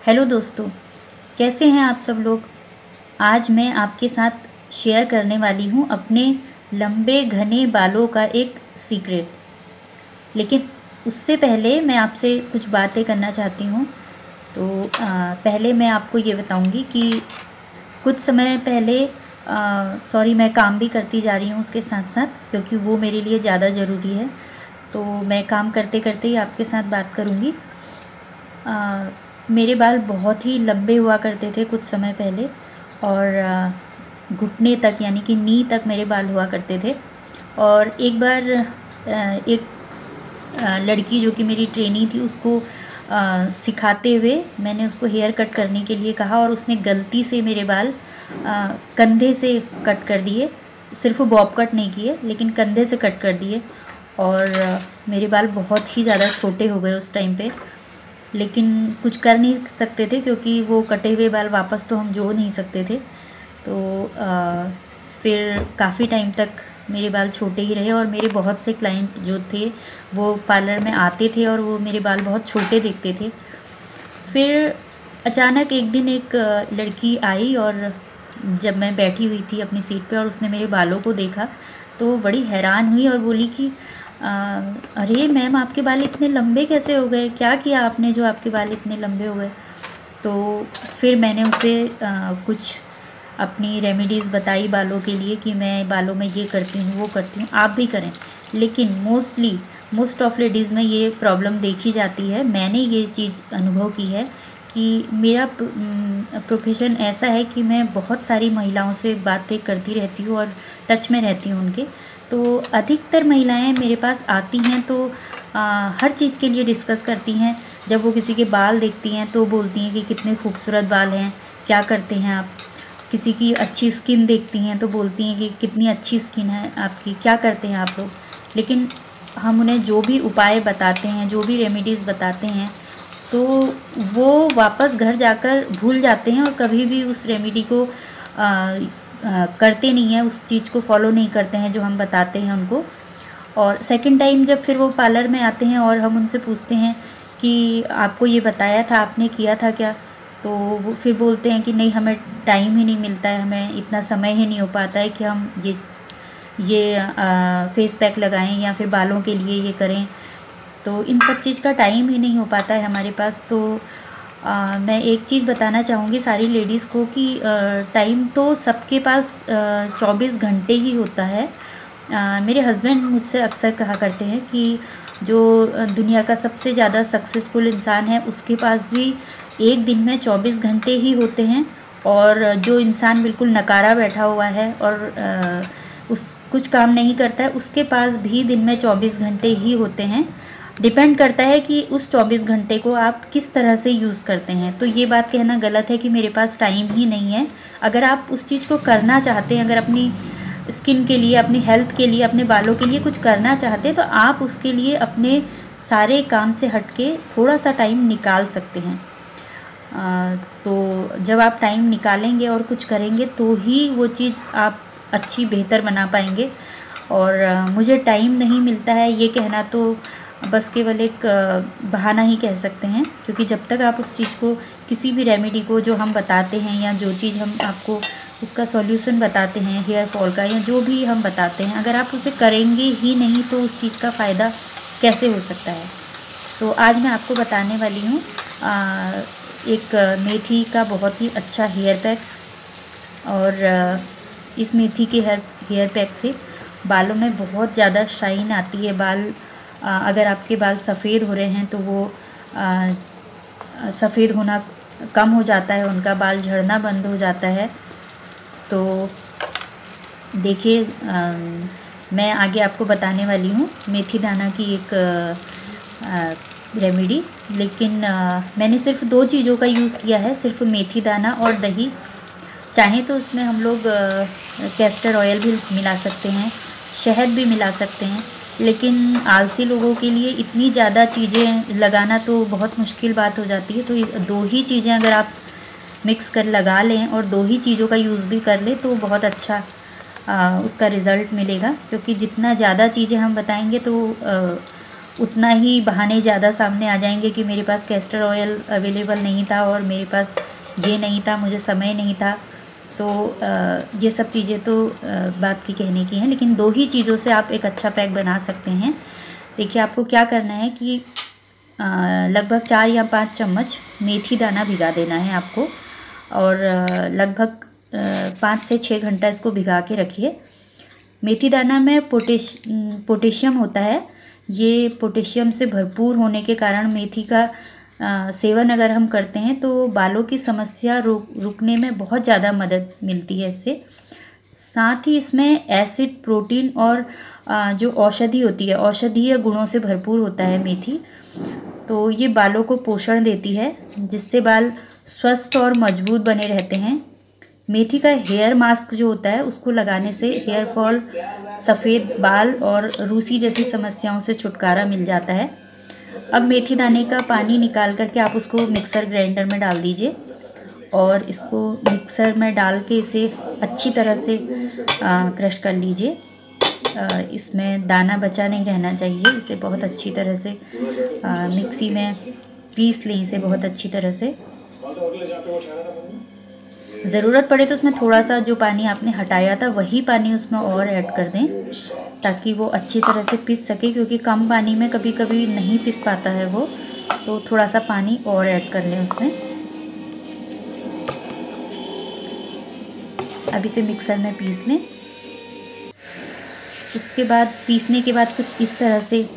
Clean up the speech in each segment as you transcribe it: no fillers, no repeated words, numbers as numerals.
Hello दोस्तों, कैसे हैं आप सब लोग। आज मैं आपके साथ शेयर करने वाली हूँ अपने लंबे घने बालों का एक सीक्रेट। लेकिन उससे पहले मैं आपसे कुछ बातें करना चाहती हूँ। तो पहले मैं आपको ये बताऊँगी कि कुछ समय पहले सॉरी मैं काम भी करती जा रही हूँ उसके साथ साथ, क्योंकि वो मेरे लिए ज़्यादा ज़रूरी है। तो मैं काम करते करते ही आपके साथ बात करूँगी। मेरे बाल बहुत ही लंबे हुआ करते थे कुछ समय पहले, और घुटने तक यानी कि नी तक मेरे बाल हुआ करते थे। और एक बार एक लड़की जो कि मेरी ट्रेनी थी, उसको सिखाते हुए मैंने उसको हेयर कट करने के लिए कहा, और उसने गलती से मेरे बाल कंधे से कट कर दिए। सिर्फ बॉब कट नहीं किए, लेकिन कंधे से कट कर दिए। और मेरे बाल बहुत ही ज़्यादा छोटे हो गए उस टाइम पे। लेकिन कुछ कर नहीं सकते थे, क्योंकि वो कटे हुए बाल वापस तो हम जोड़ नहीं सकते थे। तो फिर काफ़ी टाइम तक मेरे बाल छोटे ही रहे, और मेरे बहुत से क्लाइंट जो थे वो पार्लर में आते थे और वो मेरे बाल बहुत छोटे दिखते थे। फिर अचानक एक दिन एक लड़की आई, और जब मैं बैठी हुई थी अपनी सीट पे और उसने मेरे बालों को देखा तो बड़ी हैरान हुई और बोली कि अरे मैम, आपके बाल इतने लंबे कैसे हो गए, क्या किया आपने जो आपके बाल इतने लंबे हो गए। तो फिर मैंने उसे कुछ अपनी रेमेडीज़ बताई बालों के लिए कि मैं बालों में ये करती हूँ वो करती हूँ, आप भी करें। लेकिन मोस्ट ऑफ लेडीज़ में ये प्रॉब्लम देखी जाती है। मैंने ये चीज़ अनुभव की है कि मेरा प्रोफेशन ऐसा है कि मैं बहुत सारी महिलाओं से बातें करती रहती हूँ और टच में रहती हूँ उनके। तो अधिकतर महिलाएं मेरे पास आती हैं तो हर चीज़ के लिए डिस्कस करती हैं। जब वो किसी के बाल देखती हैं तो बोलती हैं कि कितने खूबसूरत बाल हैं, क्या करते हैं आप। किसी की अच्छी स्किन देखती हैं तो बोलती हैं कि कितनी अच्छी स्किन है आपकी, क्या करते हैं आप लोग। लेकिन हम उन्हें जो भी उपाय बताते हैं, जो भी रेमेडीज़ बताते हैं, तो वो वापस घर जाकर भूल जाते हैं और कभी भी उस रेमेडी को करते नहीं हैं, उस चीज़ को फॉलो नहीं करते हैं जो हम बताते हैं उनको। और सेकंड टाइम जब फिर वो पार्लर में आते हैं और हम उनसे पूछते हैं कि आपको ये बताया था, आपने किया था क्या, तो वो फिर बोलते हैं कि नहीं, हमें टाइम ही नहीं मिलता है, हमें इतना समय ही नहीं हो पाता है कि हम ये फेस पैक लगाएं या फिर बालों के लिए ये करें। तो इन सब चीज़ का टाइम ही नहीं हो पाता है हमारे पास। तो मैं एक चीज़ बताना चाहूँगी सारी लेडीज़ को कि टाइम तो सबके पास 24 घंटे ही होता है। मेरे हस्बैंड मुझसे अक्सर कहा करते हैं कि जो दुनिया का सबसे ज़्यादा सक्सेसफुल इंसान है उसके पास भी एक दिन में 24 घंटे ही होते हैं, और जो इंसान बिल्कुल नकारा बैठा हुआ है और उस कुछ काम नहीं करता है उसके पास भी दिन में 24 घंटे ही होते हैं। डिपेंड करता है कि उस 24 घंटे को आप किस तरह से यूज़ करते हैं। तो ये बात कहना गलत है कि मेरे पास टाइम ही नहीं है। अगर आप उस चीज़ को करना चाहते हैं, अगर अपनी स्किन के लिए, अपनी हेल्थ के लिए, अपने बालों के लिए कुछ करना चाहते हैं, तो आप उसके लिए अपने सारे काम से हट के थोड़ा सा टाइम निकाल सकते हैं। तो जब आप टाइम निकालेंगे और कुछ करेंगे तो ही वो चीज़ आप अच्छी बेहतर बना पाएंगे। और मुझे टाइम नहीं मिलता है ये कहना तो बस केवल एक बहाना ही कह सकते हैं, क्योंकि जब तक आप उस चीज़ को, किसी भी रेमेडी को जो हम बताते हैं या जो चीज़ हम आपको उसका सॉल्यूशन बताते हैं हेयर फॉल का, या जो भी हम बताते हैं, अगर आप उसे करेंगे ही नहीं तो उस चीज़ का फ़ायदा कैसे हो सकता है। तो आज मैं आपको बताने वाली हूँ एक मेथी का बहुत ही अच्छा हेयर पैक। और इस मेथी के हेयर पैक से बालों में बहुत ज़्यादा शाइन आती है। अगर आपके बाल सफ़ेद हो रहे हैं तो वो सफ़ेद होना कम हो जाता है, उनका बाल झड़ना बंद हो जाता है। तो देखिए, मैं आगे आपको बताने वाली हूँ मेथी दाना की एक रेमेडी। लेकिन मैंने सिर्फ 2 चीज़ों का यूज़ किया है, सिर्फ मेथी दाना और दही। चाहें तो उसमें हम लोग कैस्टर ऑयल भी मिला सकते हैं, शहद भी मिला सकते हैं, लेकिन आलसी लोगों के लिए इतनी ज़्यादा चीज़ें लगाना तो बहुत मुश्किल बात हो जाती है। तो ये 2 ही चीज़ें अगर आप मिक्स कर लगा लें और 2 ही चीज़ों का यूज़ भी कर लें तो बहुत अच्छा उसका रिज़ल्ट मिलेगा। क्योंकि जितना ज़्यादा चीज़ें हम बताएंगे तो उतना ही बहाने ज़्यादा सामने आ जाएंगे कि मेरे पास कैस्टर ऑयल अवेलेबल नहीं था और मेरे पास ये नहीं था, मुझे समय नहीं था। तो ये सब चीज़ें तो बात की कहने की हैं, लेकिन 2 ही चीज़ों से आप एक अच्छा पैक बना सकते हैं। देखिए आपको क्या करना है कि लगभग 4 या 5 चम्मच मेथी दाना भिगा देना है आपको, और लगभग 5 से 6 घंटा इसको भिगा के रखिए। मेथी दाना में पोटेशियम होता है। ये पोटेशियम से भरपूर होने के कारण मेथी का सेवन अगर हम करते हैं तो बालों की समस्या रुकने में बहुत ज़्यादा मदद मिलती है इससे। साथ ही इसमें एसिड, प्रोटीन और जो औषधि होती है, औषधीय गुणों से भरपूर होता है मेथी। तो ये बालों को पोषण देती है, जिससे बाल स्वस्थ और मजबूत बने रहते हैं। मेथी का हेयर मास्क जो होता है उसको लगाने से हेयर फॉल, सफ़ेद बाल और रूसी जैसी समस्याओं से छुटकारा मिल जाता है। अब मेथी दाने का पानी निकाल करके आप उसको मिक्सर ग्राइंडर में डाल दीजिए, और इसको मिक्सर में डाल के इसे अच्छी तरह से क्रश कर लीजिए। इसमें दाना बचा नहीं रहना चाहिए। इसे बहुत अच्छी तरह से मिक्सी में पीस लें, इसे बहुत अच्छी तरह से। ज़रूरत पड़े तो उसमें थोड़ा सा जो पानी आपने हटाया था वही पानी उसमें और ऐड कर दें, ताकि वो अच्छी तरह से पिस सके, क्योंकि कम पानी में कभी कभी नहीं पिस पाता है वो। तो थोड़ा सा पानी और ऐड कर लें उसमें। अब इसे मिक्सर में पीस लें। उसके बाद पीसने के बाद कुछ इस तरह से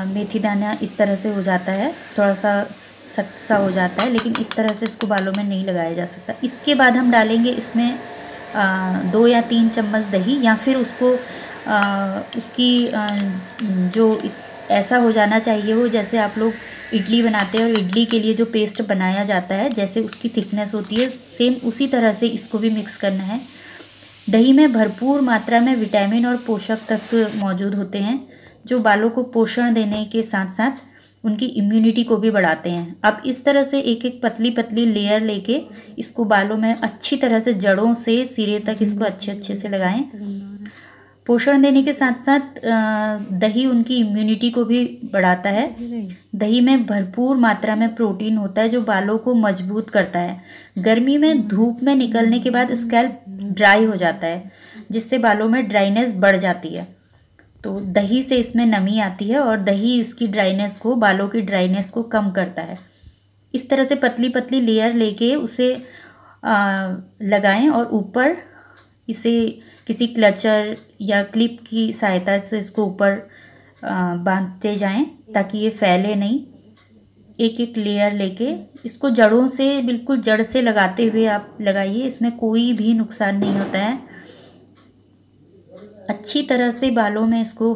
मेथी दाना इस तरह से हो जाता है, थोड़ा सा सख्त सा हो जाता है, लेकिन इस तरह से इसको बालों में नहीं लगाया जा सकता। इसके बाद हम डालेंगे इसमें 2 या 3 चम्मच दही, या फिर उसको उसकी जो ऐसा हो जाना चाहिए वो, जैसे आप लोग इडली बनाते हैं और इडली के लिए जो पेस्ट बनाया जाता है जैसे उसकी थिकनेस होती है, सेम उसी तरह से इसको भी मिक्स करना है। दही में भरपूर मात्रा में विटामिन और पोषक तत्व मौजूद होते हैं, जो बालों को पोषण देने के साथ साथ उनकी इम्यूनिटी को भी बढ़ाते हैं। अब इस तरह से एक एक पतली पतली लेयर लेके इसको बालों में अच्छी तरह से जड़ों से सिरे तक इसको अच्छे से लगाएं। पोषण देने के साथ साथ दही उनकी इम्यूनिटी को भी बढ़ाता है। दही में भरपूर मात्रा में प्रोटीन होता है, जो बालों को मजबूत करता है। गर्मी में धूप में निकलने के बाद स्कैल्प ड्राई हो जाता है, जिससे बालों में ड्राइनेस बढ़ जाती है। तो दही से इसमें नमी आती है और दही इसकी ड्राइनेस को, बालों की ड्राइनेस को कम करता है। इस तरह से पतली पतली लेयर लेके उसे लगाएं और ऊपर इसे किसी क्लचर या क्लिप की सहायता से इसको ऊपर बांधते जाएं, ताकि ये फैले नहीं। एक एक लेयर लेके इसको जड़ों से, बिल्कुल जड़ से लगाते हुए आप लगाइए, इसमें कोई भी नुकसान नहीं होता है। अच्छी तरह से बालों में इसको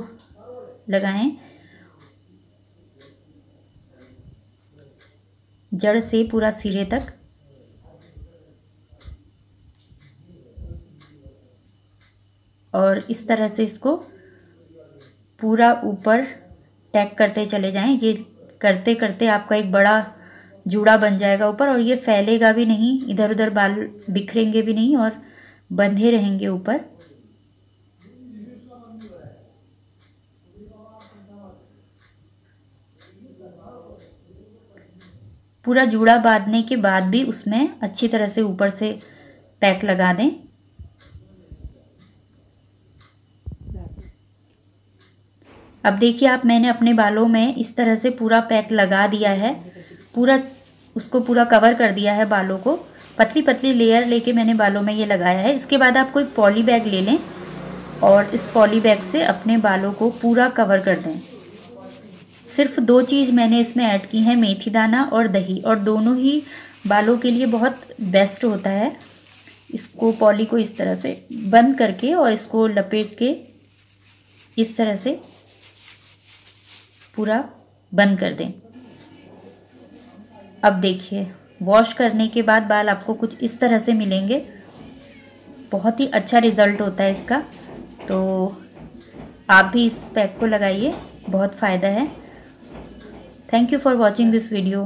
लगाएं, जड़ से पूरा सिरे तक। और इस तरह से इसको पूरा ऊपर टैग करते चले जाएं। ये करते करते आपका एक बड़ा जूड़ा बन जाएगा ऊपर, और ये फैलेगा भी नहीं, इधर उधर बाल बिखरेंगे भी नहीं और बंधे रहेंगे ऊपर। पूरा जूड़ा बांधने के बाद भी उसमें अच्छी तरह से ऊपर से पैक लगा दें। अब देखिए आप, मैंने अपने बालों में इस तरह से पूरा पैक लगा दिया है, पूरा उसको पूरा कवर कर दिया है बालों को। पतली पतली लेयर लेके मैंने बालों में ये लगाया है। इसके बाद आप कोई पॉली बैग ले लें और इस पॉली बैग से अपने बालों को पूरा कवर कर दें। सिर्फ 2 चीज़ मैंने इसमें ऐड की हैं, मेथी दाना और दही, और दोनों ही बालों के लिए बहुत बेस्ट होता है। इसको पॉली को इस तरह से बंद करके और इसको लपेट के इस तरह से पूरा बंद कर दें। अब देखिए, वॉश करने के बाद बाल आपको कुछ इस तरह से मिलेंगे। बहुत ही अच्छा रिज़ल्ट होता है इसका। तो आप भी इस पैक को लगाइए, बहुत फ़ायदा है। Thank you for watching this video.